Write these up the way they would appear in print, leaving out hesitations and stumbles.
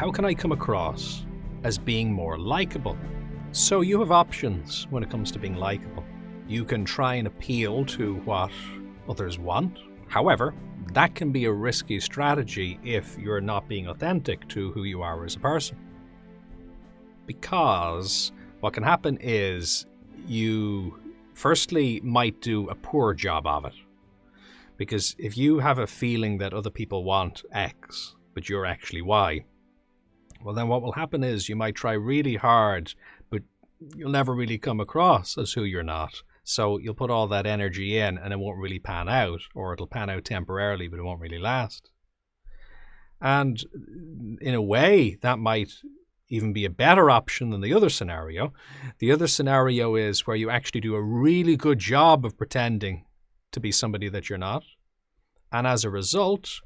how can I come across as being more likable? So you have options when it comes to being likable. You can try and appeal to what others want. However, that can be a risky strategy if you're not being authentic to who you are as a person. Because what can happen is you firstly might do a poor job of it. Because if you have a feeling that other people want X, but you're actually Y, well then what will happen is you might try really hard, but you'll never really come across as who you're not. So you'll put all that energy in and it won't really pan out, or it'll pan out temporarily, but it won't really last. And in a way, that might even be a better option than the other scenario. The other scenario is where you actually do a really good job of pretending to be somebody that you're not. And as a result,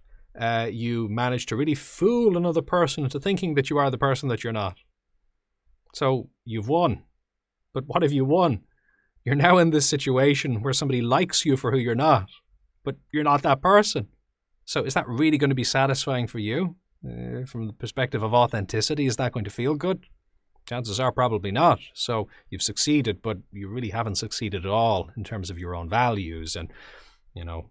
you manage to really fool another person into thinking that you are the person that you're not. So you've won. But what have you won? You're now in this situation where somebody likes you for who you're not, but you're not that person. So is that really going to be satisfying for you? From the perspective of authenticity, is that going to feel good? Chances are probably not. So you've succeeded, but you really haven't succeeded at all in terms of your own values. And,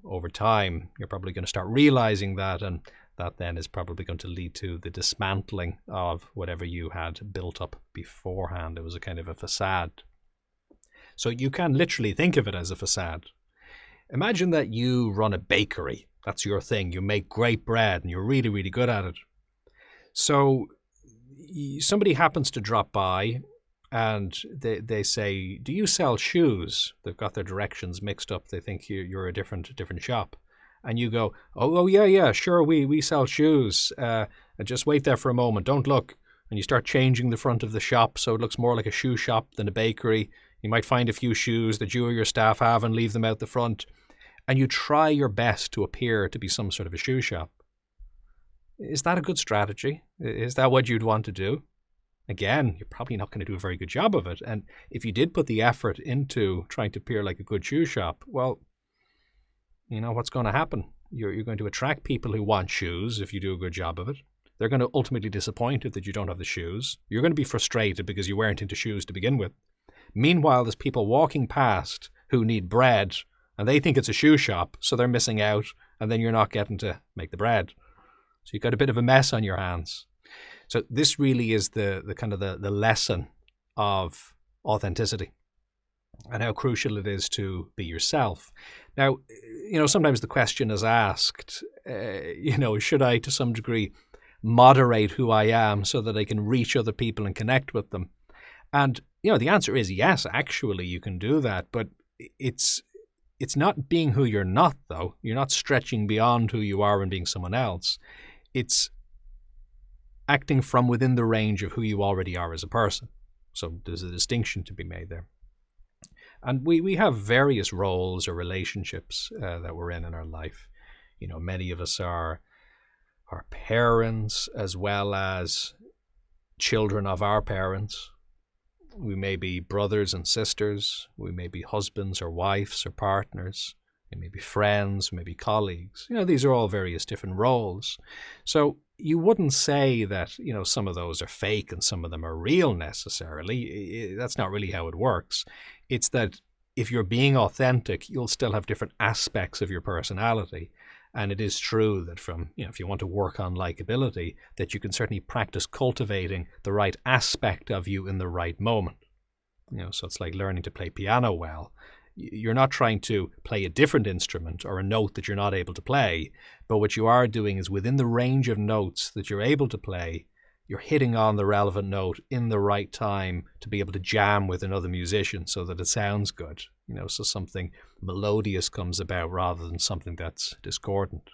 over time, you're probably going to start realizing that, and that then is probably going to lead to the dismantling of whatever you had built up beforehand. It was a kind of a facade. So you can literally think of it as a facade. Imagine that you run a bakery. That's your thing. You make great bread and you're really, really good at it. So somebody happens to drop by and they say, do you sell shoes? They've got their directions mixed up. They think you're a different shop. And you go, oh yeah, sure, we sell shoes. Just wait there for a moment. Don't look. And you start changing the front of the shop so it looks more like a shoe shop than a bakery. You might find a few shoes that you or your staff have and leave them out the front. And you try your best to appear to be some sort of a shoe shop. Is that a good strategy? Is that what you'd want to do? Again, you're probably not going to do a very good job of it. And if you did put the effort into trying to appear like a good shoe shop, well, what's going to happen? You're going to attract people who want shoes if you do a good job of it. They're going to ultimately be disappointed that you don't have the shoes. You're going to be frustrated because you weren't into shoes to begin with. Meanwhile, there's people walking past who need bread and they think it's a shoe shop, so they're missing out, and then you're not getting to make the bread. So you've got a bit of a mess on your hands. So this really is the kind of the lesson of authenticity and how crucial it is to be yourself. Now, sometimes the question is asked, should I to some degree moderate who I am so that I can reach other people and connect with them? And, the answer is yes, actually you can do that, but it's not being who you're not, though. You're not stretching beyond who you are and being someone else. It's acting from within the range of who you already are as a person. So there's a distinction to be made there. And we have various roles or relationships that we're in our life. Many of us are parents as well as children of our parents. We may be brothers and sisters. We may be husbands or wives or partners. We may be friends, maybe colleagues. These are all various different roles. So you wouldn't say that, some of those are fake and some of them are real necessarily. That's not really how it works. It's that if you're being authentic, you'll still have different aspects of your personality. And it is true that if you want to work on likability, that you can certainly practice cultivating the right aspect of you in the right moment. So it's like learning to play piano well. You're not trying to play a different instrument or a note that you're not able to play, but what you are doing is within the range of notes that you're able to play, you're hitting on the relevant note in the right time to be able to jam with another musician so that it sounds good. So something melodious comes about rather than something that's discordant.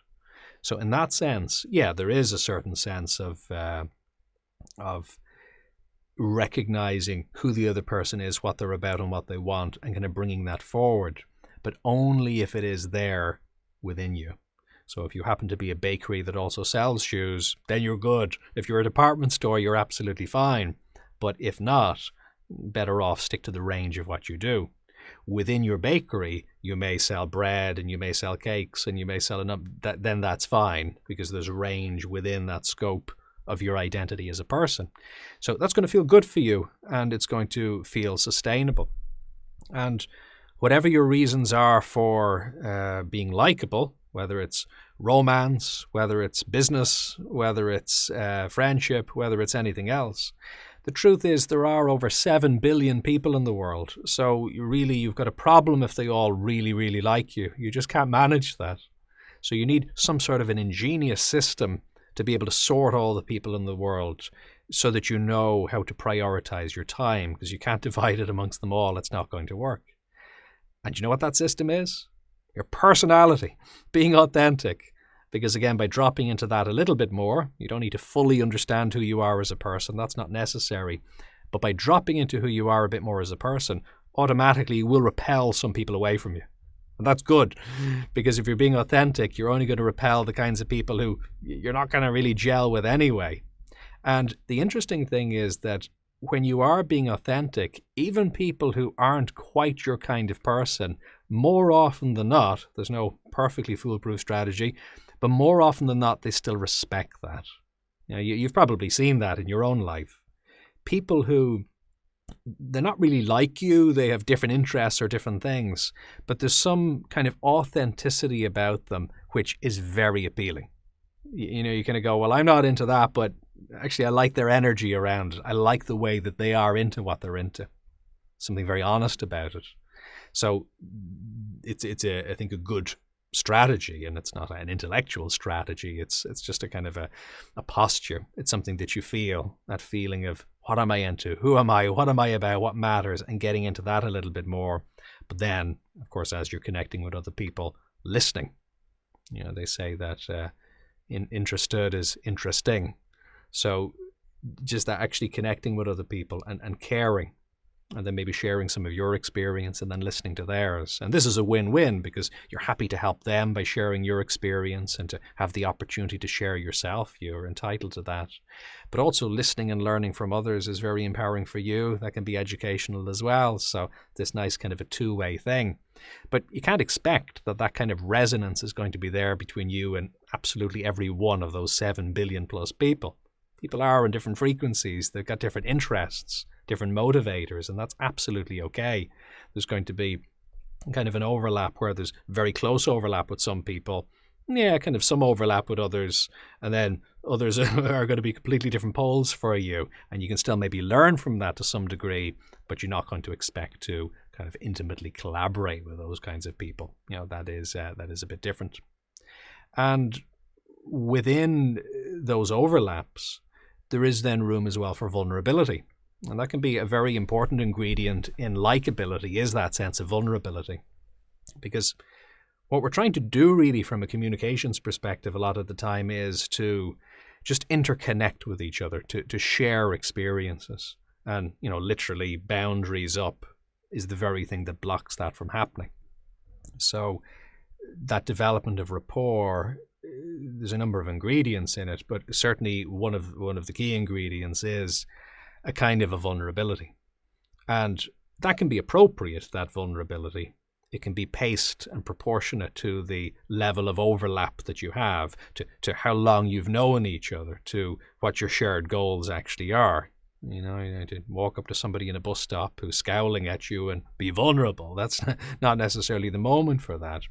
So in that sense, yeah, there is a certain sense of recognizing who the other person is, what they're about and what they want, and kind of bringing that forward, but only if it is there within you. So if you happen to be a bakery that also sells shoes, then you're good. If you're a department store, you're absolutely fine. But if not, better off stick to the range of what you do. Within your bakery, you may sell bread and you may sell cakes and you may sell enough. Then that's fine because there's range within that scope of your identity as a person. So that's going to feel good for you, and it's going to feel sustainable. And whatever your reasons are for being likable, whether it's romance, whether it's business, whether it's friendship, whether it's anything else, the truth is there are over 7 billion people in the world. So you've got a problem if they all really, really like you. You just can't manage that. So you need some sort of an ingenious system to be able to sort all the people in the world so that you know how to prioritize your time, because you can't divide it amongst them all. It's not going to work. And you know what that system is? Your personality, being authentic. Because again, by dropping into that a little bit more, you don't need to fully understand who you are as a person. That's not necessary. But by dropping into who you are a bit more as a person, automatically you will repel some people away from you. And that's good, because if you're being authentic, you're only going to repel the kinds of people who you're not going to really gel with anyway. And the interesting thing is that when you are being authentic, even people who aren't quite your kind of person, more often than not, there's no perfectly foolproof strategy, but more often than not, they still respect that. You've probably seen that in your own life. People who, they're not really like you, they have different interests or different things, but there's some kind of authenticity about them which is very appealing. You kind of go, well, I'm not into that, but actually I like their energy around it. I like the way that they are into what they're into. Something very honest about it. So it's I think a good strategy, and it's not an intellectual strategy. It's just a kind of a posture. It's something that you feel, that feeling of what am I into? Who am I? What am I about? What matters? And getting into that a little bit more. But then, of course, as you're connecting with other people, listening. They say that interested is interesting. So just that actually connecting with other people and caring, and then maybe sharing some of your experience and then listening to theirs. And this is a win-win, because you're happy to help them by sharing your experience and to have the opportunity to share yourself. You're entitled to that. But also listening and learning from others is very empowering for you. That can be educational as well. So this nice kind of a two-way thing. But you can't expect that kind of resonance is going to be there between you and absolutely every one of those 7 billion plus people. People are in different frequencies. They've got different interests, different motivators, and that's absolutely okay. There's going to be kind of an overlap where there's very close overlap with some people. Yeah, kind of some overlap with others, and then others are going to be completely different poles for you, and you can still maybe learn from that to some degree, but you're not going to expect to kind of intimately collaborate with those kinds of people. That is a bit different. And within those overlaps, there is then room as well for vulnerability. And that can be a very important ingredient in likability, is that sense of vulnerability. Because what we're trying to do really from a communications perspective a lot of the time is to just interconnect with each other, to share experiences. And, literally boundaries up is the very thing that blocks that from happening. So that development of rapport, there's a number of ingredients in it, but certainly one of the key ingredients is a kind of a vulnerability. And that can be appropriate, that vulnerability. It can be paced and proportionate to the level of overlap that you have, to how long you've known each other, to what your shared goals actually are. To walk up to somebody in a bus stop who's scowling at you and be vulnerable, that's not necessarily the moment for that.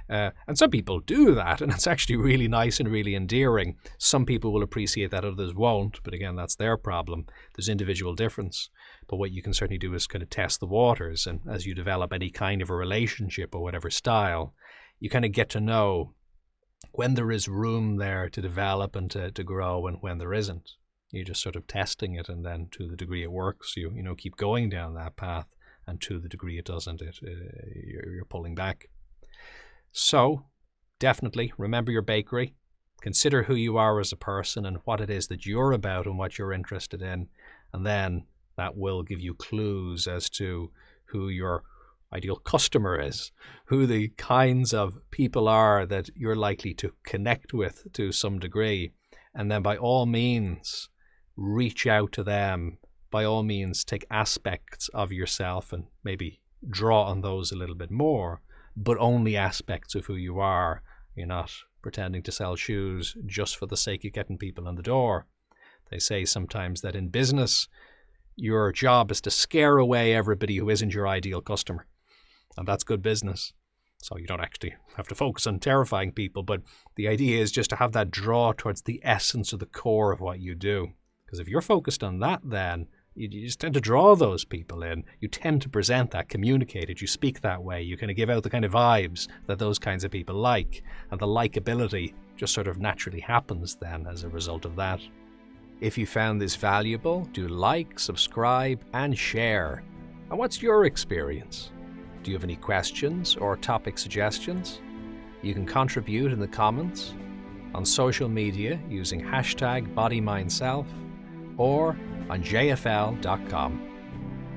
And some people do that, and it's actually really nice and really endearing. Some people will appreciate that, others won't, but again, that's their problem. There's individual difference. But what you can certainly do is kind of test the waters, and as you develop any kind of a relationship or whatever style, you kind of get to know when there is room there to develop and to grow and when there isn't. You're just sort of testing it, and then to the degree it works, you keep going down that path, and to the degree it doesn't, you're pulling back. So, definitely remember your bakery. Consider who you are as a person and what it is that you're about and what you're interested in. And then that will give you clues as to who your ideal customer is, who the kinds of people are that you're likely to connect with to some degree. And then by all means, reach out to them. By all means, take aspects of yourself and maybe draw on those a little bit more, but only aspects of who you are. You're not pretending to sell shoes just for the sake of getting people in the door. They say sometimes that in business, your job is to scare away everybody who isn't your ideal customer. And that's good business. So you don't actually have to focus on terrifying people, but the idea is just to have that draw towards the essence or the core of what you do. Because if you're focused on that, then you just tend to draw those people in. You tend to present that, communicate it, you speak that way. You kind of give out the kind of vibes that those kinds of people like. And the likability just sort of naturally happens then as a result of that. If you found this valuable, do like, subscribe, and share. And what's your experience? Do you have any questions or topic suggestions? You can contribute in the comments, on social media using #bodymindself, or on jfl.com.